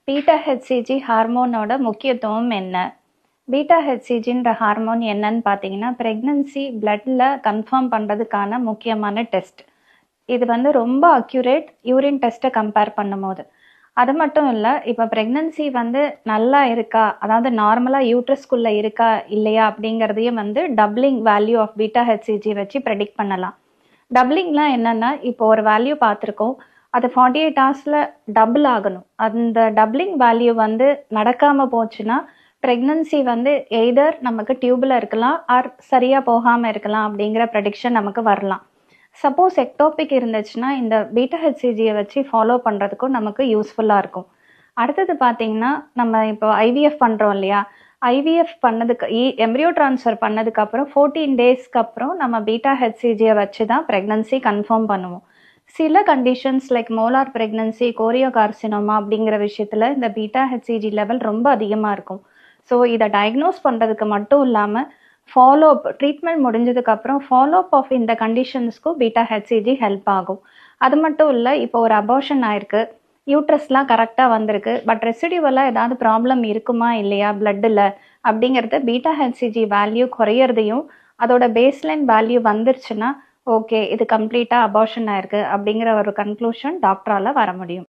Beta HCG ஹார்மோனோட முக்கியத்துவம் என்ன? Beta ஹெச்சிஜின்ற hormone என்னன்னு பார்த்தீங்கன்னா, பிரெக்னன்சி பிளட்ல கன்ஃபார்ம் பண்ணுறதுக்கான முக்கியமான டெஸ்ட். இது வந்து ரொம்ப அக்யூரேட் யூரின் டெஸ்ட்டை கம்பேர் பண்ணும்போது. அது மட்டும் இல்லை, இப்போ ப்ரெக்னன்சி வந்து நல்லா இருக்கா, அதாவது நார்மலாக யூட்ரஸ்குள்ளே இருக்கா இல்லையா அப்படிங்கிறதையும் வந்து doubling value of beta HCG வச்சு ப்ரெடிக்ட் பண்ணலாம். டப்ளிங்லாம் என்னன்னா, இப்போ ஒரு வேல்யூ பார்த்துருக்கோம், அது 48 ஹவர்ஸில் டபுள் ஆகணும். அந்த டப்ளிங் வேல்யூ வந்து நடக்காமல் போச்சுன்னா ப்ரெக்னன்சி வந்து எய்தர் நமக்கு டியூபில் இருக்கலாம் ஆர் சரியாக போகாமல் இருக்கலாம் அப்படிங்கிற ப்ரெடிக்ஷன் நமக்கு வரலாம். சப்போஸ் எக்டோபிக் இருந்துச்சுன்னா இந்த பீட்டா ஹெச்சிஜியை வச்சு ஃபாலோ பண்ணுறதுக்கும் நமக்கு யூஸ்ஃபுல்லாக இருக்கும். அடுத்தது பார்த்தீங்கன்னா, நம்ம இப்போ ஐவிஎஃப் பண்ணுறோம் இல்லையா, ஐவிஎஃப் பண்ணதுக்கு எம்ப்ரியோ ட்ரான்ஸ்ஃபர் பண்ணதுக்கப்புறம் 14 டேஸ்க்கு அப்புறம் நம்ம பீட்டா ஹெச்சிஜியை வச்சு தான் ப்ரெக்னன்சி கன்ஃபார்ம் பண்ணுவோம். சில conditions like molar pregnancy, choreo carcinoma அப்படிங்கிற விஷயத்தில் இந்த பீட்டா ஹெச்சிஜி லெவல் ரொம்ப அதிகமாக இருக்கும். ஸோ இதை டயக்னோஸ் பண்ணுறதுக்கு மட்டும் இல்லாமல் ஃபாலோஅப் ட்ரீட்மெண்ட் முடிஞ்சதுக்கப்புறம் ஃபாலோஅப் ஆஃப் இந்த கண்டிஷன்ஸ்க்கும் பீட்டா ஹெச்சிஜி ஹெல்ப் ஆகும். அது மட்டும் இல்லை, இப்போ ஒரு அபார்ஷன் ஆயிருக்கு, யூட்ரஸ்லாம் கரெக்டாக வந்திருக்கு, பட் ரெசிடியூவலாக ஏதாவது ப்ராப்ளம் இருக்குமா இல்லையா பிளட்டில் அப்படிங்கிறது பீட்டா ஹெச்சிஜி வேல்யூ குறையிறதையும் அதோட பேஸ்லைன் வேல்யூ வந்துருச்சுன்னா ஓகே இது கம்ப்ளீட்டாக அபார்ஷன் ஆயிருக்கு அப்படிங்கிற ஒரு கன்க்ளூஷன் டாக்டரால் வர முடியும்.